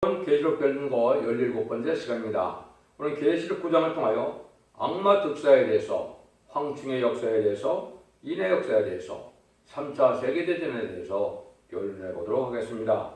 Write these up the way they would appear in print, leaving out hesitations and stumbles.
계시록 별거 17번째 시간입니다. 오늘 계시록 9장을 통하여 악마 득사에 대해서, 황충의 역사에 대해서, 인의 역사에 대해서, 3차 세계대전에 대해서 교류를 해보도록 하겠습니다.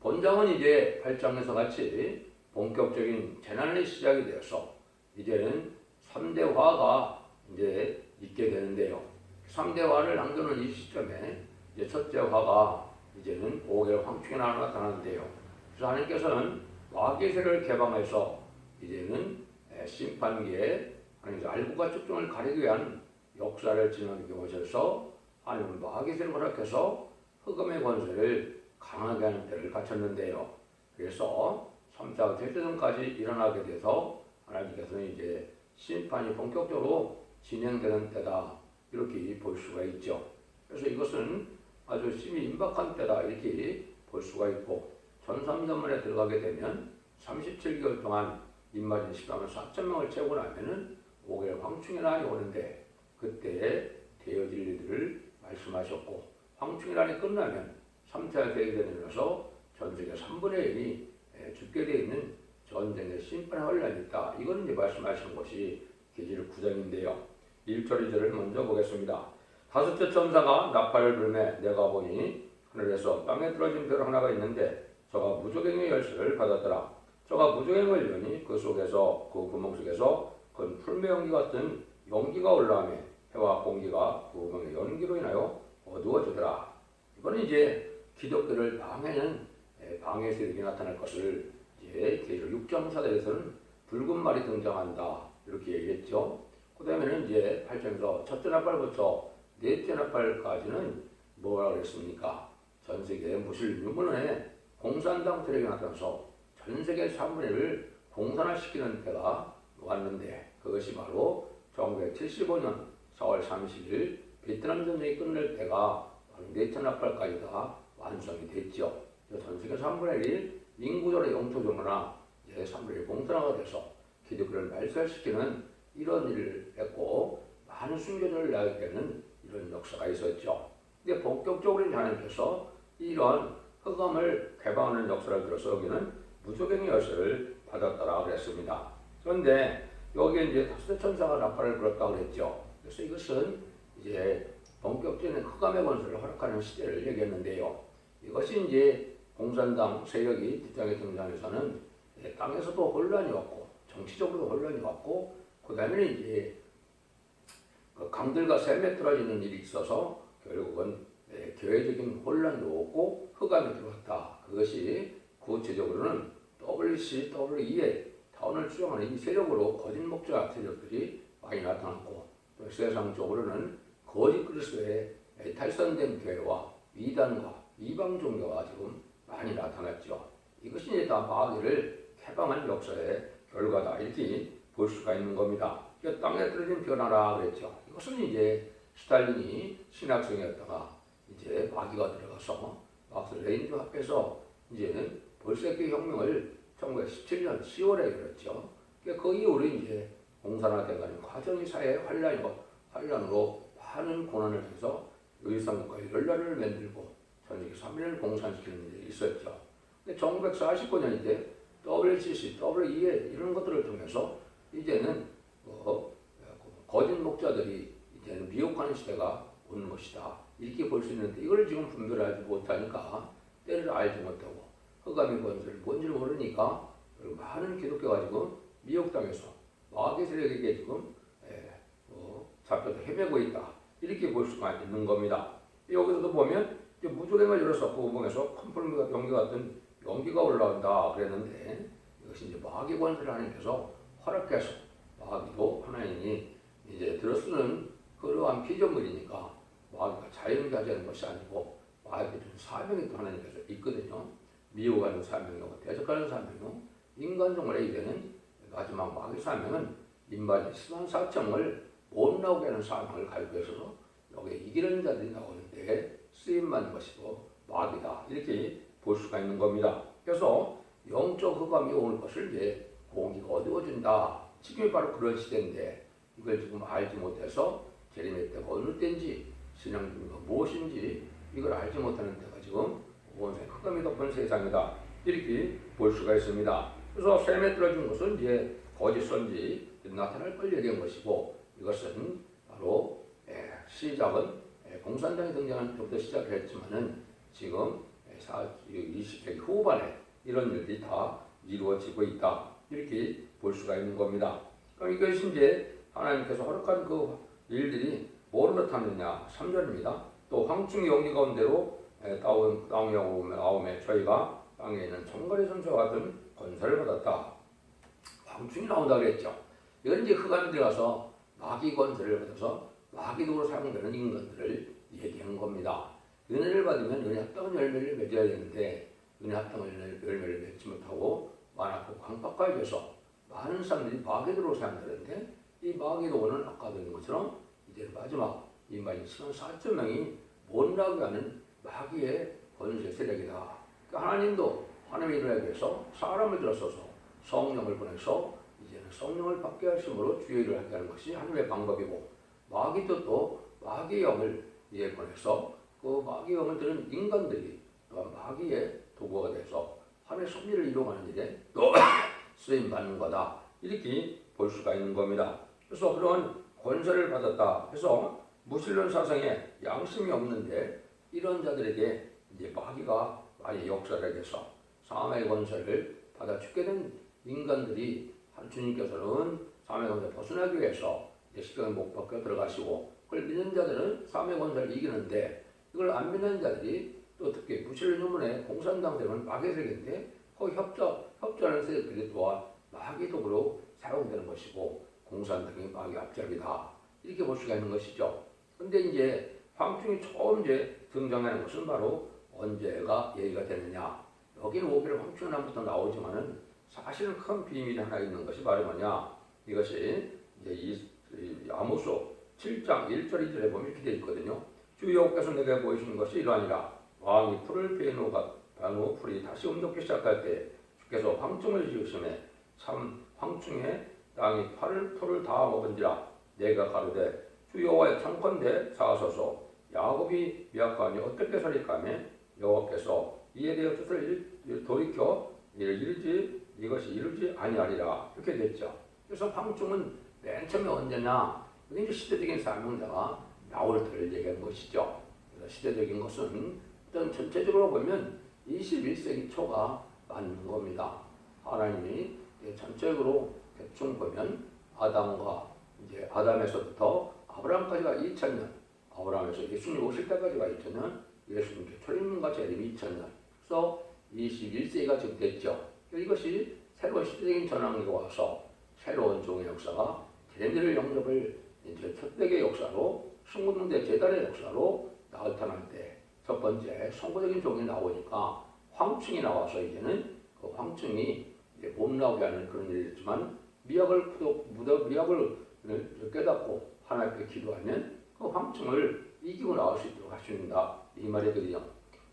본장은 이제 8장에서 같이 본격적인 재난의 시작이 되어서 이제는 3대 화가 이제 있게 되는데요. 3대 화를 남겨놓은 이 시점에 이제 첫째 화가 이제는 5개월 황충이 나타나는데요. 그래서 하나님께서는 마귀세를 개방해서 이제는 심판기에 하나님께서 알고과 측정을 가리기 위한 역사를 진행하게 오셔서 하나님은 마귀세를 허락해서 흑암의 권세를 강하게 하는 때를 갖췄는데요. 그래서 3차 대대전까지 일어나게 돼서 하나님께서는 이제 심판이 본격적으로 진행되는 때다 이렇게 볼 수가 있죠. 그래서 이것은 아주 심히 임박한 때다 이렇게 볼 수가 있고, 전삼전문에 들어가게 되면 37개월 동안 입맞은 10가면 4,000명을 채우고 나면은 5개월 황충이란이 오는데, 그때 되어질 일들을 말씀하셨고, 황충이란이 끝나면 3차 세계대전이 일어나서 전세계 3분의 1이 죽게 되어 있는 전쟁의 심판의 혼란이 있다. 이거는 이제 말씀하시는 것이 계시록 9장인데요. 1절 2절을 먼저 보겠습니다. 다섯째 천사가 나팔을 불매 내가 보니 하늘에서 땅에 떨어진 별 하나가 있는데 저가 무저갱의 열쇠를 받았더라. 저가 무저갱을 여니 그 속에서, 그 구멍 속에서 큰 풀매 연기 같은 연기가 올라오며 해와 공기가 그 구멍의 연기로 인하여 어두워지더라. 이거는 이제 기독교를 방해는 방해 세력이 나타날 것을 이제 계시록 6장 사대에서는 붉은 말이 등장한다 이렇게 얘기했죠. 그 다음에는 이제 8장에서 첫째 나팔부터 넷째 나팔까지는 뭐라 그랬습니까? 전 세계 무슬림 유문에 공산당 세력이 나타나서 전 세계 3분의 1을 공산화시키는 때가 왔는데, 그것이 바로 1975년 4월 30일 베트남 전쟁이 끝날 때가 넷째 나팔까지 다 완성이 됐죠. 전 세계 3분의 1이 인구적으로 영토적으로나 3분의 1 공산화가 돼서 기독교를 말살시키는 이런 일을 했고, 많은 순교자를 낳게 되는 이런 역사가 있었죠. 근데 본격적으로 하나님께서 이런 흑암을 개방하는 역사를 들어서 여기는 무저갱의 열쇠를 받았다라고 그랬습니다. 그런데 여기에 이제 다섯째 천사가 나팔을 불었다고 그랬죠. 그래서 이것은 이제 본격적인 흑암의 권세를 허락하는 시대를 얘기했는데요. 이것이 이제 공산당 세력이 뒷장에 등장해서는 땅에서도 혼란이 왔고, 정치적으로도 혼란이 왔고, 그 다음에 이제 강들과 샘에 떨어지는 일이 있어서 결국은 교회적인 혼란도 오고 흑암이 들어왔다. 그것이 구체적으로는 WCWE의 타운을 주장하는 이 세력으로 거짓 목자 세력들이 많이 나타났고, 또 세상적으로는 거짓 그리스도의 탈선된 교회와 이단과 이방 종교가 지금 많이 나타났죠. 이것이 이제 다 마귀를 개방한 역사의 결과다 이렇게 볼 수가 있는 겁니다. 땅에 떨어진 변화라 그랬죠. 이것은 이제 스탈린이 신학생이었다가 이제 마귀가 들어가서 막스 레닌주 합해서 이제는 볼셰비키 혁명을 1917년 10월에 열었죠. 그 이후로 이제 공산화되가는 과정이 사회의 환란으로 많은 고난을 해서 의상국가의 연락을 만들고 전세계 3위를 공산시키는 일이 있었죠. 근데 1949년인데 WCC, WEA 이런 것들을 통해서 이제는 거짓 목자들이 이제는 미혹하는 시대가 오는 것이다 이렇게 볼 수 있는데, 이걸 지금 분별하지 못하니까, 때를 알지 못하고 흑암의 권세를 뭔지를 모르니까 많은 기독교가 지금 미혹당해서 마귀 세력에게 지금 잡혀서 헤매고 있다 이렇게 볼 수가 있는 겁니다. 여기서도 보면 무저갱을 열어서 그 구멍에서 큰 풀무가 연기 같은 연기가 올라온다 그랬는데, 이것이 이제 마귀 권세를 하나님께서 허락해서, 마귀도 하나님이 이제 들어쓰는 그러한 피조물이니까 마귀가 자유롭게 하지 않는 것이 아니고 마귀는 사명이 또 하나님께서 있거든요. 미워하는 사명이고 대적하는 사명이고, 인간종을 이제는 마지막 마귀 사명은 인간의 14000을 못 나오게 하는 사명을 가지고 있어서 여기에 이기는 자들이 나오는데 쓰임받는 것이 또 마귀다 이렇게 볼 수가 있는 겁니다. 그래서 영적 흑암이 오는 것을 이제 공기가 어두워진다. 지금이 바로 그런 시대인데, 이걸 지금 알지 못해서 재림의 때가 어느 때인지, 신앙 중의가 무엇인지 이걸 알지 못하는 때가 지금 온 흑암이 덮은 세상이다 이렇게 볼 수가 있습니다. 그래서 셈에 들어준 것은 이제 거짓선지 나타날 권력인 것이고, 이것은 바로 시작은 공산당이 등장한 때부터 시작을 했지만은 지금 20세기 후반에 이런 일들이 다 이루어지고 있다, 이렇게 볼 수가 있는 겁니다. 그럼 이것이 이제 하나님께서 허락한 그 일들이 뭐로 나타났느냐? 3절입니다. 또 황충이 영리 가운데로 땅에 나오매 저희가 땅에 있는 정갈의 선수와 같은 권세를 받았다. 황충이 나온다 그랬죠. 이건 이제 흑암에 들어가서 마귀 권세를 받아서 마귀도로 사용되는 인간들을 얘기한 겁니다. 은혜를 받으면 은혜 합당한 열매를 맺어야 되는데 은혜 합당한 열매를 맺지 못하고 많고 광박하여져서 많은 사람들이 마귀도로 사용되는데, 이 마귀도는 아까도 있는 것처럼 이제 마지막 인간이 14,000명이 못나게 하는 마귀의 권세 세력이다. 그러니까 하나님도 하나님의 일을 하기 위해서 사람을 들어서서 성령을 보내서 이제는 성령을 받게 하심으로 주의 일을 하게 하는 것이 하나님의 방법이고, 마귀도 또 마귀의 영을 보내서 그 마귀의 영을 들은 인간들이 또한 마귀의 도구가 돼서 하나님의 섭리를 이루어가는 일에 또 쓰임 받는 거다, 이렇게 볼 수가 있는 겁니다. 그래서 그런 권세를 받았다 해서 무신론 사상에 양심이 없는데 이런 자들에게 이제 마귀가 많이 역사를 해서 사망의 권세를 받아 죽게 된 인간들이 주님께서는 사망의 권세를 벗어나기 위해서 십자가에 못 박혀 들어가시고, 그걸 믿는 자들은 사망의 권세를 이기는데, 이걸 안 믿는 자들이 또 특히 무신론 유문의 공산당 되면 마귀의 세력인데 그 협조하는 세력들이 또한 마귀 도구로 사용되는 것이고 공산당이 마귀 앞잡이다, 이렇게 볼 수가 있는 것이죠. 근데 이제 황충이 처음 등장하는 것은 바로 언제가 얘기가 되느냐? 여기는 오히려 황충이 나부터 나오지만은 사실은 큰 비밀이 하나 있는 것이 바로 뭐냐? 이것이 이제 이 아모스 7장 1절 2절에 보면 이렇게 되어 있거든요. 주 여호와께서 내게 보이시는 것이 이러하니라. 왕이 풀을 베누 풀이 다시 움돋기 시작할 때 주께서 황충을 지으심에 참 황충에 땅이 풀을 다 먹은지라. 내가 가로되 주 여호와의 청컨대 사하소서. 야곱이 미약하니 어떻게 살릴까 하며 여호와께서 이에 대해 뜻을 돌이켜 이것이 이루지 아니하리라, 이렇게 됐죠. 그래서 황충은 맨 처음에 언제냐? 이게 이제 시대적인 사명자가 나올 때를 얘기한 것이죠. 그래서 시대적인 것은 일단 전체적으로 보면 21세기 초가 맞는 겁니다. 하나님이 전체적으로 대충 보면 아담에서부터 아브라함까지가 2000년, 아브라함에서 예수님 오실 때까지가 2000년, 예수님께 초림과 재림이 2000년. 그래서 21세기가 지금 됐죠. 이것이 새로운 시대적인 전환이 와서 새로운 종의 역사가 제네를 영접을 이제 첫대의 역사로, 순국대 제단의 역사로 나타날 때 첫 번째 선구적인 종이 나오니까 황충이 나와서 이제는 그 황충이 못 나오게 하는 그런 일이 있지만 미약을 깨닫고 하나님께 기도하면 그 황충을 이기고 나올 수 있도록 하십니다. 이 말이거든요.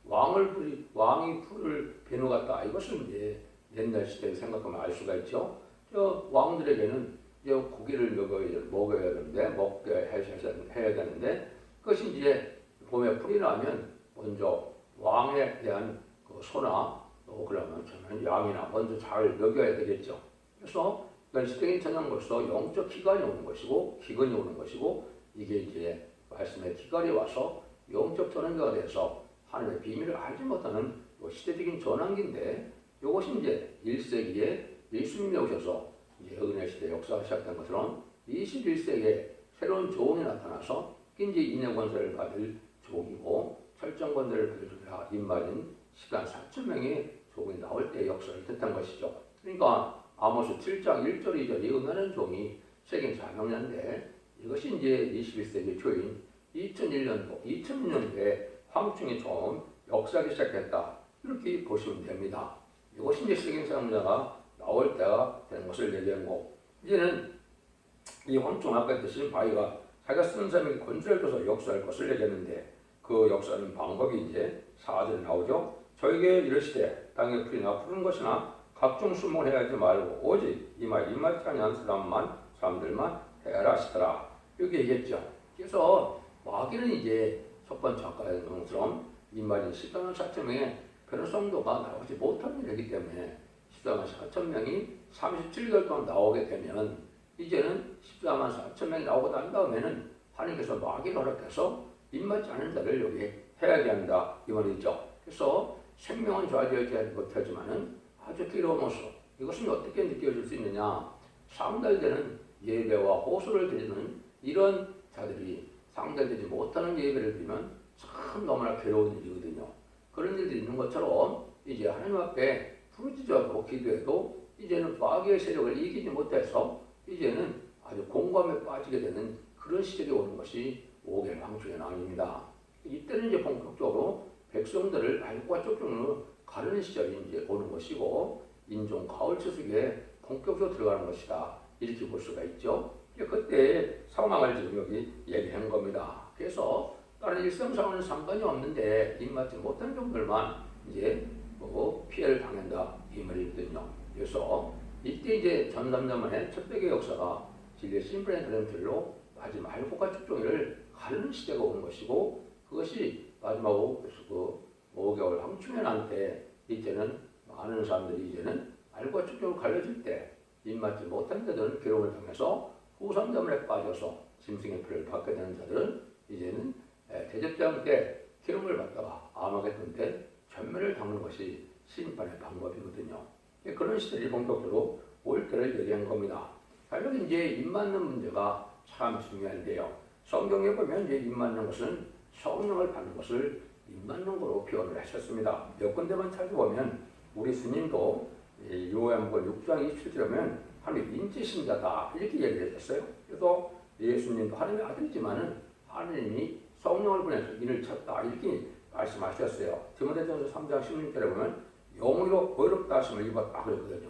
왕이 풀을 베누갔다. 이것은 이제 옛날 시대에 생각하면 알 수가 있죠. 왕들에게는 이제 고기를 먹어야 되는데, 먹게 해야 되는데, 그것이 이제 봄에 풀이 나면 먼저 왕에 대한 그 소나 그러면 저는 양이나 먼저 잘 먹여야 되겠죠. 그래서 시대적인 전환으로서 영적 기간이 오는 것이고 기근이 오는 것이고, 이게 이제 말씀의 기간이 와서 영적 전환기가 돼서 하나님의 비밀을 알지 못하는 시대적인 전환기인데, 이것이 이제 1세기에 예수님이 오셔서 이제 은혜 시대 역사가 시작된 것처럼 21세기에 새로운 종이 나타나서 이제 인의 권세를 받을 종이고 철정 권세를 받을 인마인 시간 4,000명의 종이 나올 때 역사를 뜻한 것이죠. 그러니까 아모스 7장 1절 2절이 응하는 종이 세계 사명자인데, 이것이 이제 21세기 초인 2000년도에 황충이 처음 역사하기 시작했다, 이렇게 보시면 됩니다. 이것이 이제 세계 사명자가 나올 때가 된 것을 얘기한 거고, 이제는 이 황충 아까 했듯이 바위가 자기가 쓰는 사람에게 권세를 줘서 역사할 것을 얘기했는데, 그 역사하는 방법이 이제 4절에 나오죠. 저에게 이르시되 땅에 풀이나 푸른 것이나 각종 수목을 해야지 말고 오직 이말이 아니한 사람들만 해라 하시더라, 이렇게 얘기했죠. 그래서 마귀는 이제 첫 번째 아까 했던 것처럼 이말인 14만 4천 명의 변호성도가 나오지 못하는 일이기 때문에 14만 4천 명이 37개월 동안 나오게 되면 이제는 14만 4천 명이 나오고 난 다음에는 하나님께서 마귀를 허락해서 입맞지 않은 자를 여기 해야게 한다 이 말이죠. 그래서 생명은 좌지하지 못하지만은 아주 괴로운 모습 이것은 어떻게 느껴질 수 있느냐? 상달되는 예배와 호소를 드리는 이런 자들이 상달되지 못하는 예배를 드리면 참 너무나 괴로운 일이거든요. 그런 일들이 있는 것처럼 이제 하나님 앞에 부르짖어도 기도해도 이제는 마귀의 세력을 이기지 못해서 이제는 아주 공감에 빠지게 되는 그런 시절이 오는 것이 5개월 황충의 낭입니다. 이때는 이제 본격적으로 백성들을 알과 쪽쪽으로 가르는 시절이 이제 오는 것이고 인종 가을 추수기에 본격적으로 들어가는 것이다. 이렇게 볼 수가 있죠. 그때 상황을 지금 여기 얘기한 겁니다. 그래서 다른 일상상황은 상관이 없는데 입맞지 못한 종들만 이제 피해를 당한다 이 말이거든요. 그래서 이때 이제 전삼년만에 첫백의 역사가 진리의 심플한 드림들로 마지막 알곡과 축종일을 가르는 시대가 오는 것이고 그것이 마지막 5개월 황충년한테 이때는 많은 사람들이 이제는 알과 축종을 갈려질 때 입맞지 못한 자들은 괴로움을 당해서 후삼자문에 빠져서 짐승의 피를 받게 되는 자들은 이제는 대접장 때 기름을 받다가 아마겟돈 때 전멸을 당하는 것이 심판의 방법이거든요. 그런 시대를 본격적으로 올 때를 얘기한 겁니다. 결국 이제 입 맞는 문제가 참 중요한데요. 성경에 보면 이제 입 맞는 것은 성령을 받는 것을 입 맞는 거로 표현을 하셨습니다. 몇 군데만 찾아보면 우리 스님도 요한복음 6장 27절에 보면 하나님 인지신자다 이렇게 얘기를 해줬어요. 그래서 예수님도 하나님의 아들이지만은 하나님이 성령을 보내서 인을 쳤다 이렇게 말씀하셨어요. 디모데전서 3장 16절에 보면 영으로 의롭다 하심을 입었다 그랬거든요.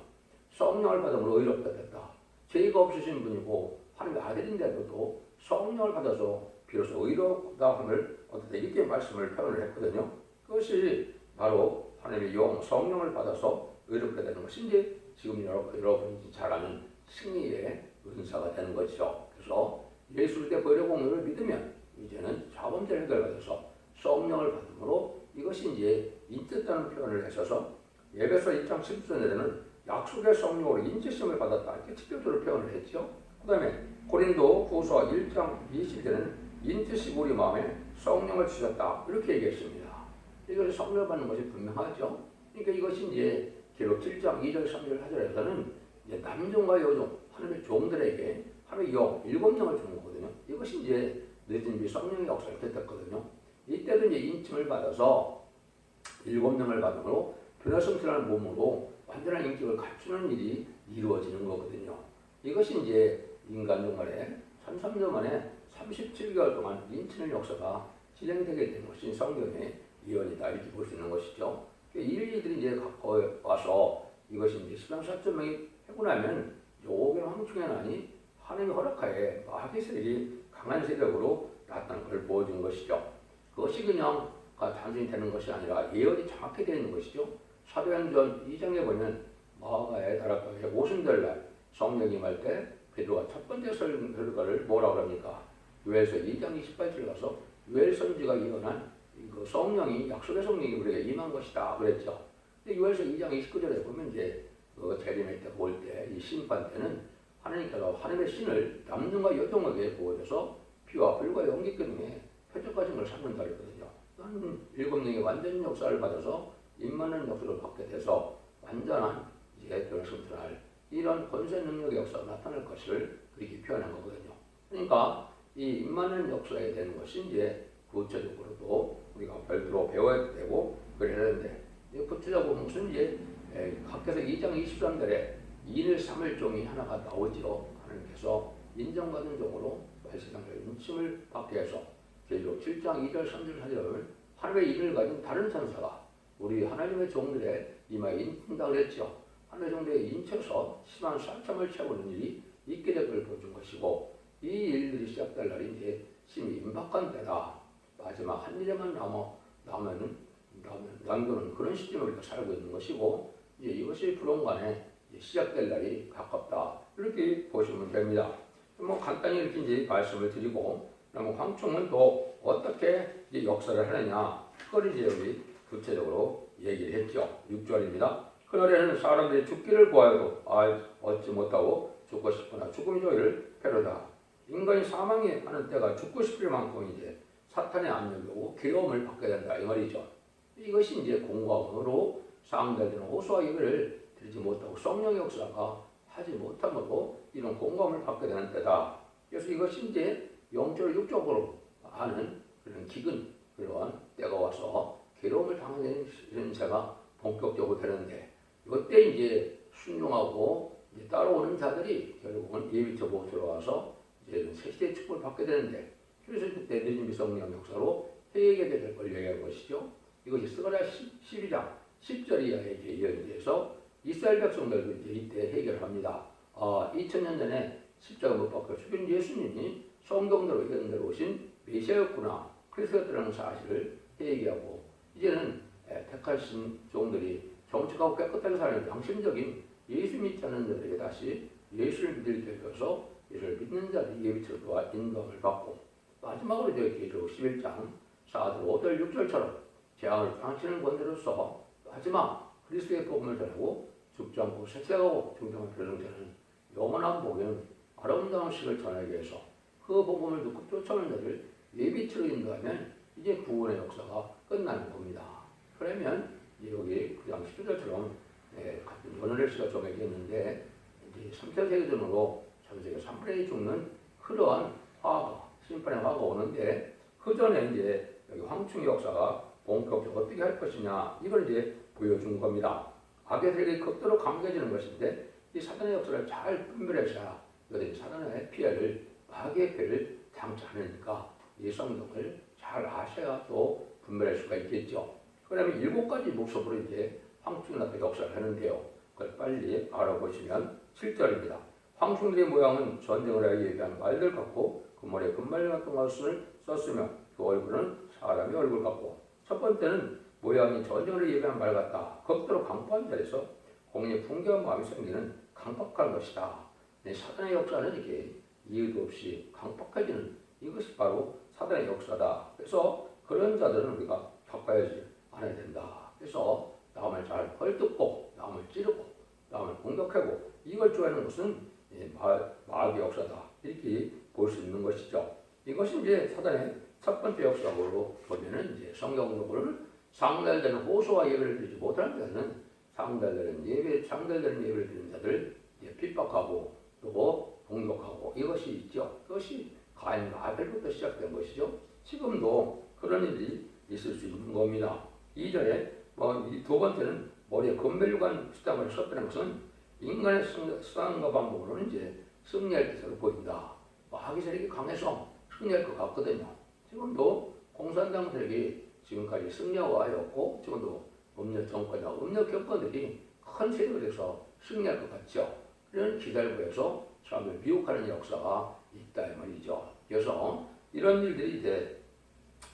성령을 받음으로 의롭다 됐다. 죄가 없으신 분이고 하나님의 아들인데도 성령을 받아서 비로소 의롭다 함을 얻었다 이렇게 말씀을 표현을 했거든요. 그것이 바로 하나님의 영 성령을 받아서 의롭게 되는 것이 이제 지금 여러분이 잘 아는 승리의 은사가 되는 것이죠. 그래서 예수를 때 보혈의 공로를 믿으면 이제는 자범죄를 해결받아서 성령을 받음으로 이것이 이제 인뜻다는 표현을 하셔서 에베소 1장 10절에는 약속의 성령으로 인지심을 받았다 이렇게 직접적으로 표현을 했죠. 그 다음에 고린도 후서 1장 20절에는 인지심 우리 마음에 성령을 주셨다 이렇게 얘기했습니다. 이것이 성령을 받는 것이 분명하죠. 그러니까 이것이 이제 기록 7장 2절 3절 4절에서는 이제 남종과 여종 하나님의 종들에게 하나님의 영 7명을 주는 거거든요. 이것이 이제 늦은 뒤 성령의 역사를 뜻했거든요. 이때도 이제 인침을 받아서 7명을 받음으로 변화성실한 몸으로 완전한 인격을 갖추는 일이 이루어지는 거거든요. 이것이 이제 인간 종말에 1300년 만에 37개월 동안 인치는 역사가 진행되게 된 것이 성경의 예언이다 이렇게 볼 수 있는 것이죠. 이들이 이제 갖고 와서 이것이 이제 14만 4천 명이 하고 나면 5개월 황충의 난이 하나님의 허락하에 마귀 세력이 강한 세력으로 나타난 걸 보여준 것이죠. 그것이 그냥 단순히 되는 것이 아니라 예언이 정확히 되어 있는 것이죠. 사도행전 2장에 보면 마가의 다락방에 오순절 날 성령이 임할 때 베드로가 첫 번째 설교를 뭐라고 합니까? 요엘서 2장 28절 가서 요엘 선지가 예언한 그 성령이 약속의 성령이 우리에게 임한 것이다 그랬죠. 근데 요엘서 2장 29절에 보면 이제 그 재림의 때가 올 때 이 심판 때는 하나님께서 하나님의 신을 남녀와 여종에게 보여줘서 피와 불과 연기 등의 표적하신 걸 삼는다 그랬거든요. 한 7명의 완전 역사를 받아서 임만한 역사를 받게 돼서 완전한 이제 변성전할 이런 권세 능력의 역사가 나타날 것을 그렇게 표현한 거거든요. 그러니까 이 임만한 역사에 되는 것이 이제 구체적으로도 우리가 별도로 배워야 되고 그래야 되는데 구체적으로 무슨 이제 각에서 2장 23절에 2일 3일 종이 하나가 나오죠. 하나님께서 인정받은 종으로 발세상을 인침을 받게 해서 계시록 7장 2절 3절 4절을 하나님의 인을 가진 다른 천사가 우리 하나님의 종들의 이마에 인친다 그랬죠. 하나님의 종들의 인쳐서 10만 4천을 채우는 일이 있게 될 걸 보여준 것이고 이 일들이 시작될 날이 이제 심히 임박한 때다. 마지막 한 일에만 남겨놓은 그런 시점을 우리가 살고 있는 것이고 이제 이것이 불원간에 시작될 날이 가깝다. 이렇게 보시면 됩니다. 뭐 간단히 이렇게 이제 말씀을 드리고 그러면 황충은 또 어떻게 이제 역사를 하느냐 그걸 이제 여기 구체적으로 얘기를 했죠. 6절입니다. 그날에는 사람들이 죽기를 구하여도 얻지 못하고 죽고 싶거나 죽음이 저희를 패러다. 인간이 사망에 하는 때가 죽고 싶을 만큼 이제 사탄의 압력이 오고 괴로움을 받게 된다 이 말이죠. 이것이 이제 공감으로 상달되는 호소와 예배를 드리지 못하고 성령의 역사가 하지 못함으로 이런 공감을 받게 되는 때다. 그래서 이것이 이제 영적으로 육적으로 하는 그런 기근 그런 때가 와서 괴로움을 당하는 제가 본격적으로 되는데 이때 이제 순종하고 이제 따라오는 자들이 결국은 예비처 보호소로 와서 이제 새시대의 축복을 받게 되는데 그래서 그때 늦은 성령 역사로 회개되게 될 걸 얘기한 것이죠. 이것이 스가랴 12장 10절 이하에 이제 이어져서 이스라엘 백성들도 이제 이때 해결을 합니다. 2000년 전에 십자가 못 박혀 죽은 예수님이 성경대로 이런 오신 메시아였구나. 그리스도라는 사실을 얘기하고 이제는 택하신 종들이 정직하고 깨끗하게 사는 양심적인 예수 믿지 않는 자들에게 다시 예수를 믿을 때여서 이를 믿는 자들이 예비처와 인도함을 받고 마지막으로 계시록 11장 4절 5절 6절처럼 재앙을 당치는 권세로서 마지막 그리스도의 복음을 전하고 죽지 않고 색색하고 중정한 표정자는 영원한 복에는 아름다운 식을 전하기 위해서 그 복음을 듣고 쫓아오는 자를 예비처로 인도하면 이제 구원의 역사가 끝나는 겁니다. 그러면 여기 그냥 10절처럼 같은 오늘의 시가 좀 얘기했는데 이제 3차 세계전으로 전 세계 3분의 1 죽는 그러한 화가 심판의 화가 오는데 그 전에 이제 여기 황충의 역사가 본격적으로 어떻게 할 것이냐 이걸 이제 보여준 겁니다. 악의 세력이 극도로 강해지는 것인데 이 사단의 역사를 잘 분별해서야 이것이 사단의 피해를 악의 피해를 당치 않으니까 이 성경을 잘 아셔야 또 분별할 수가 있겠죠. 그러면 7가지 모습으로 이제 황충이 나타나 역사를 하는데요. 그걸 빨리 알아보시면 7절입니다. 황충들의 모양은 전쟁을 하기 위한 말들 같고 그 머리에 금말 같은 것을 썼으며 그 얼굴은 사람의 얼굴 같고 첫 번째는 모양이 전쟁을 예비한 말 같다. 극도로 강포한 자에서 공의 풍겨한 마음이 생기는 강박한 것이다. 사단의 역사는 이렇게 이유도 없이 강박해지는 이것이 바로 사단의 역사다. 그래서 그런 자들은 우리가 겪어야지 않아야 된다. 그래서 남을 잘 헐뜯고 남을 찌르고 남을 공격하고 이걸 좋아하는 것은 마귀의 역사다. 이렇게 볼 수 있는 것이죠. 이것이 이제 사단의 첫 번째 역사로 보면은 이제 성경적으로 상달되는 호소와 예배를 드리지 못하는 자는 상달되는 예배를 드리는 자들 핍박하고 또 공격하고 이것이 있죠. 그것이 가인과 아벨부터 시작된 것이죠. 지금도 그런 일이 있을 수 있는 겁니다. 2절에 이 두 번째는 머리에 금멜류관 수단을 썼다는 것은 인간의 수단과 방법으로는 이제 승리할 기세를 보인다. 마귀 세력이 강해서 승리할 것 같거든요. 지금도 공산당 세력이 지금까지 승리하였고 지금도 음력 정권이나 음력 정권들이 큰 세력이 돼서 승리할 것 같죠. 이런 기대를 보여서 사람을 미혹하는 역사가 있다 이 말이죠. 그래서 이런 일들이 이제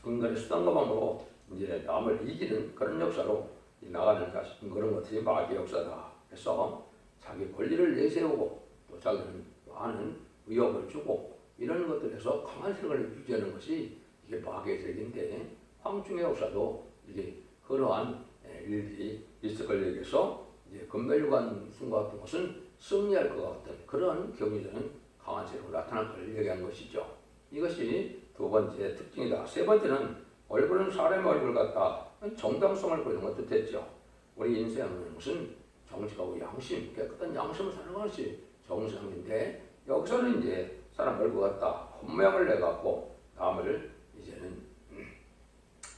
인간의 수단과 방법으로 이제 남을 이기는 그런 역사로 나가는 그런 것들이 마귀의 역사다. 그래서 자기 권리를 내세우고 또 자기는 많은 위협을 주고 이런 것들에서 강한 세력을 유지하는 것이 이게 마귀의 세력인데 황충의 역사도 이게 그러한 일들이 있을 걸 얘기해서 이제 금멜류관 순과 같은 것은 승리할 것 같은 그런 경이되는 강한 세력으로 나타날 걸 얘기한 것이죠. 이것이 두 번째 특징이다. 세 번째는 얼굴은 사람의 얼굴 같다. 정당성을 보이는 뜻했죠. 우리 인생은 무슨 정직하고 양심, 깨끗한 양심을 사는 것이 정상인데 여기서는 이제 사람 얼굴 같다. 헛모양을 내갖고 남을 이제는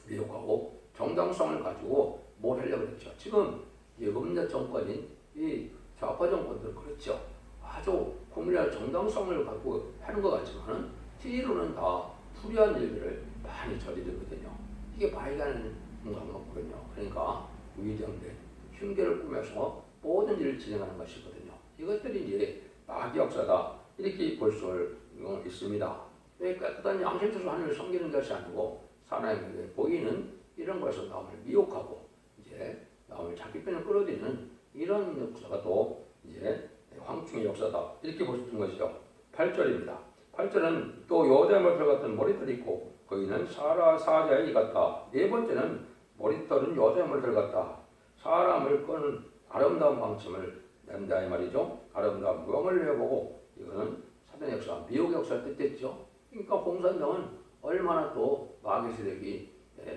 미혹하고 정당성을 가지고 뭘 하려고 그랬죠. 지금 이 음력 정권인 이 좌파 정권들은 그렇죠. 아주 국민의 정당성을 갖고 하는 것 같지만은 뒤로는 다 불의한 일들을 많이 저지르거든요. 이게 말이 안 되는 거거든요. 그러니까 위장된 흉계를 꾸며서 모든 일을 진행하는 것이거든요. 이것들이 이제 마귀 역사다. 이렇게 볼 수 있습니다. 깨끗한 양심에서 하늘을 섬기는 것이 아니고 사람에게 보이는 이런 것에서 남을 미혹하고 이제 남을 자기 편을 끌어들이는 이런 역사가 또 이제 황충의 역사다. 이렇게 볼 수 있는 것이죠. 8절입니다. 8절은 또 여자의 머리털 같은 머리털이 있고 거기는 사자의 이 같다. 네 번째는 머리털은 여자의 머리털 같다. 사람을 끄는 아름다운 방침을 낸다 이 말이죠. 아름다운 무용을 내보고 이거는 사전 역사, 미혹 역사를 뜻했죠. 그러니까 공산당은 얼마나 또 마귀 세력이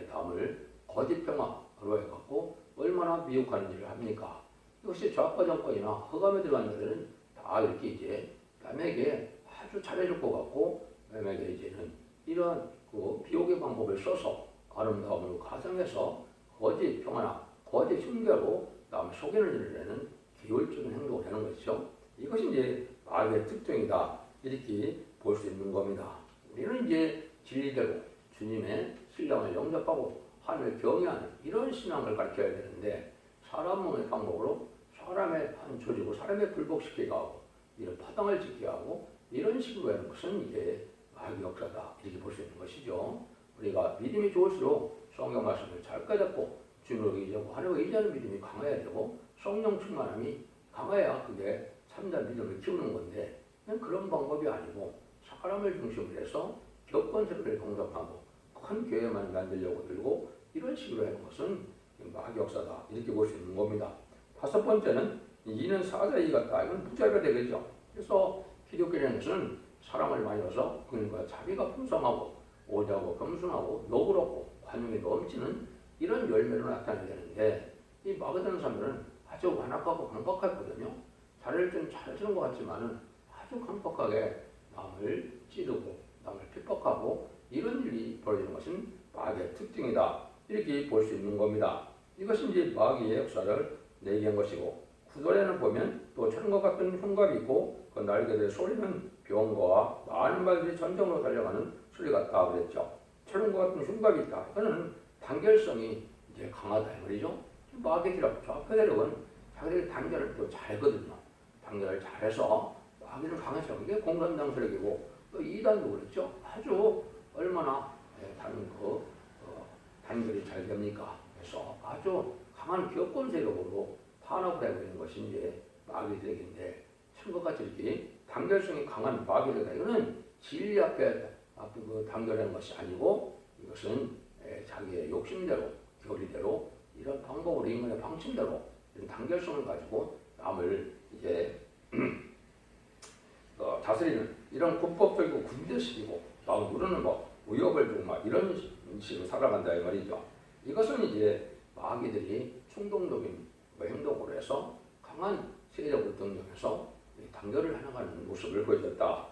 남을 거짓 평화로 해갖고 얼마나 미혹하는 일을 합니까? 이것이 좌파 정권이나 허감에 들어간 자들은 다 이렇게 이제 남에게 아주 잘해줄 것 같고 남에게 이제는 이런 그 비옥의 방법을 써서 아름다움을 가정해서 거짓 평화나 거짓 흉계로 남을 속이는 일을 하는 기울적인 행동을 하는 것이죠. 이것이 이제 마귀의 특징이다 이렇게 볼 수 있는 겁니다. 우리는 이제 진리대로 주님의 신령을 영접하고 하나님을 경외하는 이런 신앙을 가르쳐야 되는데 사람의 방법으로 사람의 한 조지고 사람의 불복시키게 하고 이런 파당을 짓게 하고 이런 식으로 하는 것은 이게 마귀 역사다 이렇게 볼 수 있는 것이죠. 우리가 믿음이 좋을수록 성경 말씀을 잘 깨닫고 주님을 의지하고 하나님을 의지하는 믿음이 강해야 되고 성령 충만함이 강해야 그게 참된 믿음을 키우는 건데 그런 방법이 아니고 사람을 중심으로 해서 격건세를 공격하고 큰 교회만 만들려고 들고 이런 식으로 하는 것은 마귀 역사다 이렇게 볼 수 있는 겁니다. 다섯 번째는 이는 사자이 같다. 이건 부자가 되겠죠. 그래서 기독교라는 것은 사랑을 많이 줘서 그러니까 자비가 풍성하고 오자고 겸손하고 너그럽고 관용이 넘치는 이런 열매로 나타나야 되는데 이 마귀되는 사람들은 아주 완악하고 강박하거든요. 잘할 땐 잘해주는 것 같지만은 아주 강박하게 남을 찌르고 남을 핍박하고 이런 일이 벌어지는 것은 마귀의 특징이다. 이렇게 볼 수 있는 겁니다. 이것이 이제 마귀의 역사를 내기한 것이고 구절에는 보면 또 철과 같은 흉갑이 있고 그 날개들의 소리는 병거와 많은 말들이 전쟁으로 달려가는 소리 같다 그랬죠. 철과 같은 흉갑이 있다. 이거는 단결성이 이제 강하다 이 말이죠. 마귀들하고 좌표 세력은 자기들이 단결을 또 잘거든요. 단결을 잘해서 마귀는 강해서 그게 공산당 세력이고 또 이단도 그랬죠. 아주 얼마나 단결이 잘 됩니까? 그래서 아주 강한 기업권 세력으로 탄압을 하고 있는 것이 이제 마귀 세력인데 천국같이 이렇게 단결성이 강한 마귀 세력이다. 이거는 진리 앞에 그 단결하는 것이 아니고 이것은 자기의 욕심대로 교리대로 이런 방법으로 인간의 방침대로 이런 단결성을 가지고 남을 이제 다스리는 이런 군법적이고 군대식이고 막 누르는 뭐 위협을 주고 막 이런 식으로 살아간다 이 말이죠. 이것은 이제 마귀들이 충동적인 행동으로 해서 강한 세력을 등장해서 단결을 해나가는 모습을 보여줬다.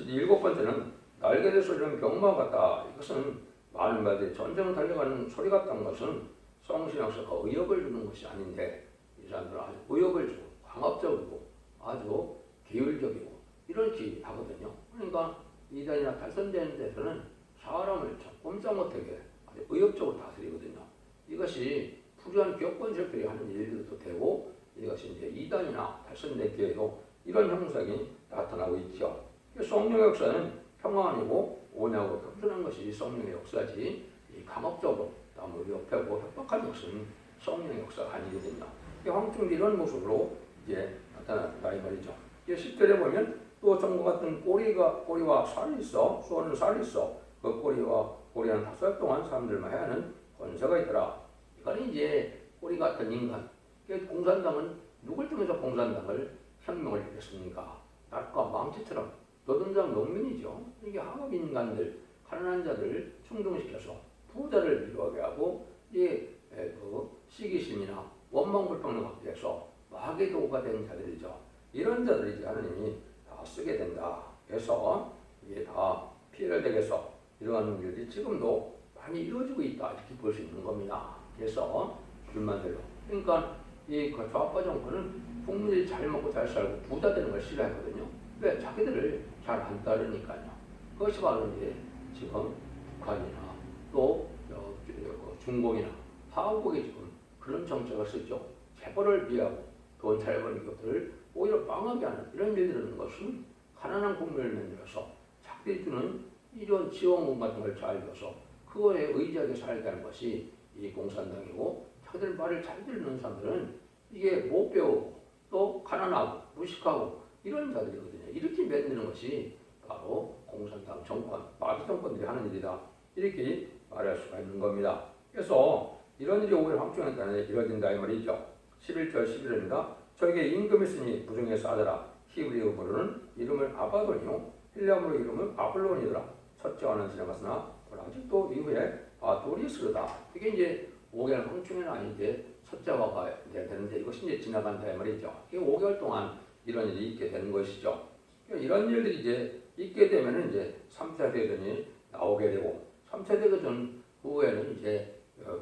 일곱 번째는 날개를 쏘는 병마 같다. 이것은 많은 말들이 전쟁을 달려가는 소리 같다는 것은 성신학사가 의협을 주는 것이 아닌데 이 사람들은 아주 의협을 주고 강압적이고 아주 계율적이고 이렇게 하거든요. 그러니까 이단이나 탈선되는 데서는 사람을 꼼짝 못하게 아주 의협적으로 다스리거든요. 이것이 부유한 기업권 세력들이 하는 일들도 되고 이것이 이제 이단이나 탈선된 교회도 이런 형상이 나타나고 있죠. 성령의 역사는 평안이고 온유하고 겸손한 것이 성령의 역사지 이 강압적으로 남을 위협하고 협박하는 것은 성령의 역사가 아니거든요. 황충도 이런 모습으로 이제 나타났다 이 말이죠. 10절에 보면 또 정과 같은 꼬리와 살이 있어 쏘는 살이 있어 그 꼬리와 꼬리는 5살 동안 사람들만 해야 하는 권세가 있더라. 이건 이제 꼬리 같은 인간. 공산당은 누굴 통해서 공산당을 혁명을 일으켰습니까? 낙과 망치처럼 노동자 농민이죠. 이게 항업 인간들, 가난한 자들 충동시켜서 부자를 이루게 하고 그 시기심이나 원망불평을 갖게 해서 마귀의 도구가 된 자들이죠. 이런 자들이 하나님이 다 쓰게 된다. 그래서 이게 다 피해를 대해서 이러한 일들이 지금도 많이 이루어지고 있다. 이렇게 볼 수 있는 겁니다. 그래서 불만대로. 그러니까 이 좌파 정권은 국민들이 잘 먹고 잘 살고 부자 되는 걸 싫어하거든요. 왜? 자기들을 잘 안 따르니까요. 그것이 바로 이제 지금 북한이나 또 중공이나 한국이 지금 그런 정책을 쓰죠. 재벌을 비하고 돈 잘 버는 것들을 오히려 망하게 하는 이런 일들을 하는 것은 가난한 국민을 만들어서 자기들이 주는 이런 지원금 같은 걸 잘 줘서 그거에 의지하게 살게 것이 이 공산당이고 자기들 말을 잘 듣는 사람들은 이게 못 배우고 또 가난하고 무식하고 이런 자들이거든요. 이렇게 만드는 것이 바로 공산당 정권, 마귀 정권들이 하는 일이다. 이렇게 말할 수가 있는 겁니다. 그래서 이런 일이 오히려 황충에 따라 이루어진다 이 말이죠. 11절 11절입니다. 저에게 임금이 있으니 부정에 싸더라. 히브리어로는 이름을 아바돈이요 헬라어로 이름은 바블론이더라. 첫째와는 지나갔으나 아직도 이후에 도리스르다. 이게 이제 5개월 황충에는 아닌데 첫째화가 되는데 이것이 이제 지나간다 말이죠. 이게 5개월 동안 이런 일이 있게 되는 것이죠. 이런 일들이 이제 있게 되면은 이제 3차 대전이 나오게 되고 3차 대전 후에는 이제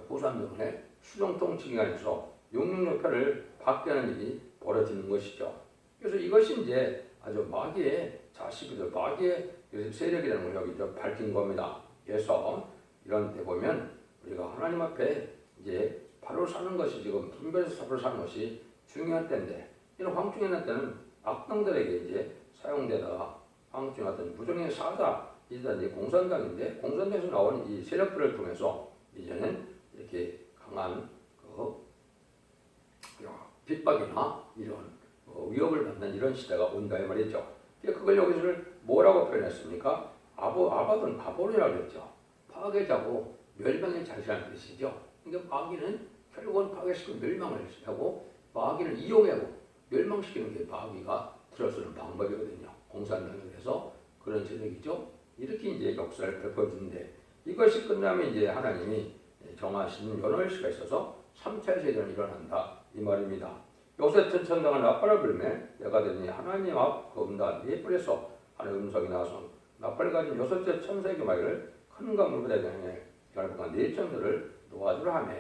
후삼정의 수정통 기간에서 용융역할을 받게 하는 일이 벌어지는 것이죠. 그래서 이것이 이제 아주 마귀의 자식이들, 마귀의 세력이라는 걸 여기 밝힌 겁니다. 그래서 이런 데 보면 우리가 하나님 앞에 이제 바로 사는 것이 지금 분별해서 바로 사는 것이 중요한 때인데 이런 황충의 때는 악당들에게 이제 사용되다가 황충의 어떤 부정의 사다 이제 공산당인데 공산당에서 나온 이 세력들을 통해서 이제는 이렇게 강한 핍박이나 이런 위협을 받는 이런 시대가 온다 이 말이죠. 그걸 여기서를 뭐라고 표현했습니까? 아바돈 바볼이라고 그랬죠. 파괴자고 멸망의 자시라는 뜻이죠. 그러니까 마귀는 결국은 파괴시키고 멸망을 하고 마귀를 이용하고 멸망시키는 게 마귀가 들어서는 방법이거든요. 공산당에 대해서 그런 세력이죠. 이렇게 이제 역사를 펼쳐주는데 이것이 끝나면 이제 하나님이 정하신 연월시가 있어서 3차 세전이 일어난다 이 말입니다. 여기서 천천당을 나팔을 불매 내가 되니 하나님 앞 검다 네 뿔에서 하늘 음성이 나와서 나팔을 가진 6째 천사에게 말을 큰 강물보다 향해 결국은 네 천사를 놓아주라 하며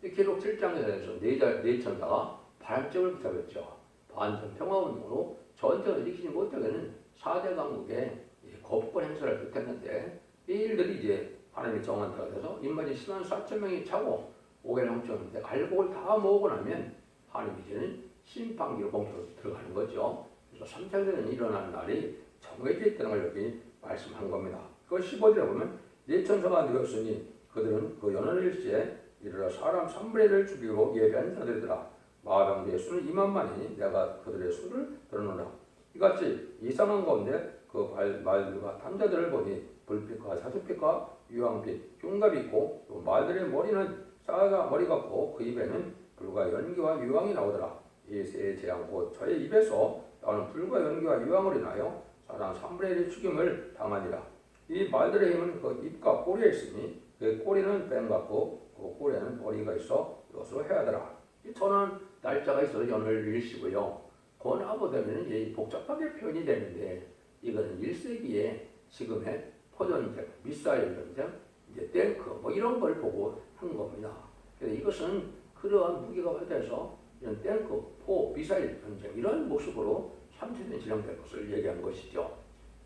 기록 7장에서 네 천사가 반쪽을 붙잡았죠. 반전 평화운동으로 전쟁을 일으키지 못하게는 4대 강국의 거부권 행사를 뜻했는데 이 일들이 이제 하나님의 정한 때가 돼서 인마지 10만 4천 명이 차고 5개월 넘쳤는데 알곡을 다 모으고 나면 하나님 이제는 심판기로 봉투로 들어가는 거죠. 그래서 3차 대전이 일어나는 날이 정해져 있다는 걸 여기 말씀한 겁니다. 그걸 15절에 보면 네 천사가 누웠으니 그들은 그 연월일시에 이르러 사람 3분의 1을 죽이고 예배한 자들이더라. 마병대의 수는 2만만이니 내가 그들의 수를 들어놓으라. 이같이 이상한 가운데 그 말들과 탐자들을 보니 불빛과 사슴빛과 유황빛 흉갑이 있고 또 말들의 머리는 싸가 머리 같고 그 입에는 불과 연기와 유황이 나오더라. 이 세 재앙 곧 저의 입에서 나오는 불과 연기와 유황으로 인하여 사람 3분의 1의 죽임을 당하니라. 이 말들의 힘은 그 입과 꼬리에 있으니 그 꼬리는 뱀 같고 그 꼬리에는 머리가 있어 이것으로 해야더라. 이 저는 날짜가 있어서 연을 일시고요. 권하고 되면 이제 복잡하게 표현이 되는데 이거는 1세기에 지금의 포전쟁, 미사일 전쟁, 이제 탱크 뭐 이런 걸 보고 한 겁니다. 그래서 이것은 그러한 무기가 발달해서 이런 탱크, 포, 미사일 전쟁 이런 모습으로 3차전 진행될 것을 얘기한 것이죠.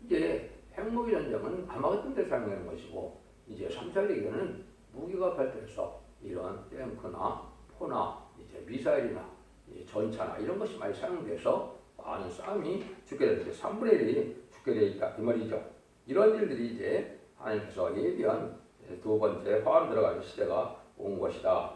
이제 핵무기 전쟁은 아마겟돈 때 사용하는 것이고 이제 3차 대전은 무기가 발달해서 이런 탱크나 포나 이제 미사일이나 이제 전차나 이런 것이 많이 사용돼서 많은 싸움이 죽게 되는데 3분의 1이 죽게 되어 있다 이 말이죠. 이런 일들이 이제 하나님께서 예비한 두 번째 화로 들어가는 시대가 온 것이다.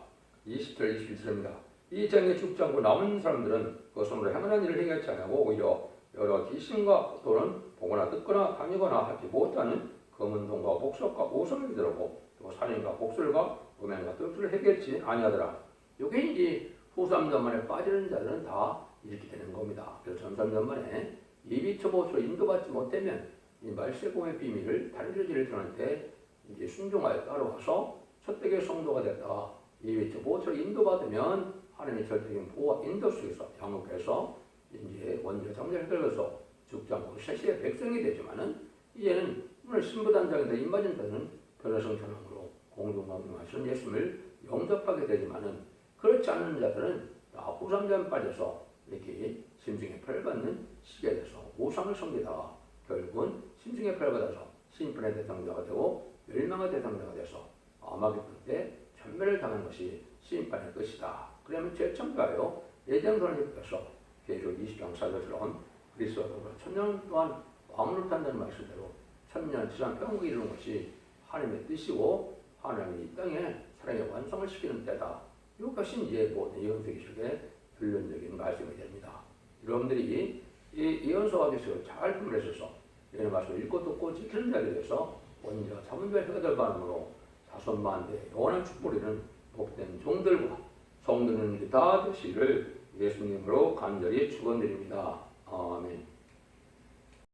20절 21절입니다. 이 장에 죽지 않고 남은 사람들은 그 손으로 행한 일을 행하지 않고 오히려 여러 귀신과 또는 보거나 듣거나 다니거나 하지 못하는 검은 동과 복석과 오성을 들었고 또 살인과 복술과 음행과 뜻을 해결치 아니하더라. 이게 이제 후삼전만에 빠지는 자들은 다 이렇게 되는 겁니다. 그래서 전삼전만에 예비처보처로 인도받지 못되면 이 말세공의 비밀을 다른 교지를 전한테 이제 순종하여 따라와서 첫대의 성도가 됐다. 예비처보처로 인도받으면 하나님의 절대적인 보호와 인도 속에서 양육해서 이제 원죄 정죄를 끌어서 죽지 않고 세시의 백성이 되지만은 이제는 오늘 신부단장인데 임맞은 자는 변호성 전함으로 공동방송하시는 예수님을 영접하게 되지만은 그렇지 않은 자들은 다 후삼전 빠져서 이렇게 심중의 벌 받는 시기에 대해서 우상을 섬기다가 결국은 심중의 벌 받아서 심판의 대상자가 되고 멸망의 대상자가 돼서 아마겟돈 때 전멸을 당한 것이 심판의 끝이다. 그러면 최첨가요 예정선님께서 계속 20장 4절처럼 그리스도가 천년 동안 왕으로 탄다는 말씀대로 천년 지상 평국이 이루는 것이 하나님의 뜻이고 하나님이 이 땅에 사랑의 완성을 시키는 때다. 이것이 이제 모든 예언서기식의 결론적인 말씀이 됩니다. 여러분들이 이 예언서가 돼서 잘 분별해서 이런 말씀을 읽고 듣고 지키는 자에 대해서 원죄와 자문별 회가 될 반응으로 자손만대 영원한 축복을 이루는 복된 종들과 성도님들 다 되시기를 예수님으로 간절히 축원드립니다.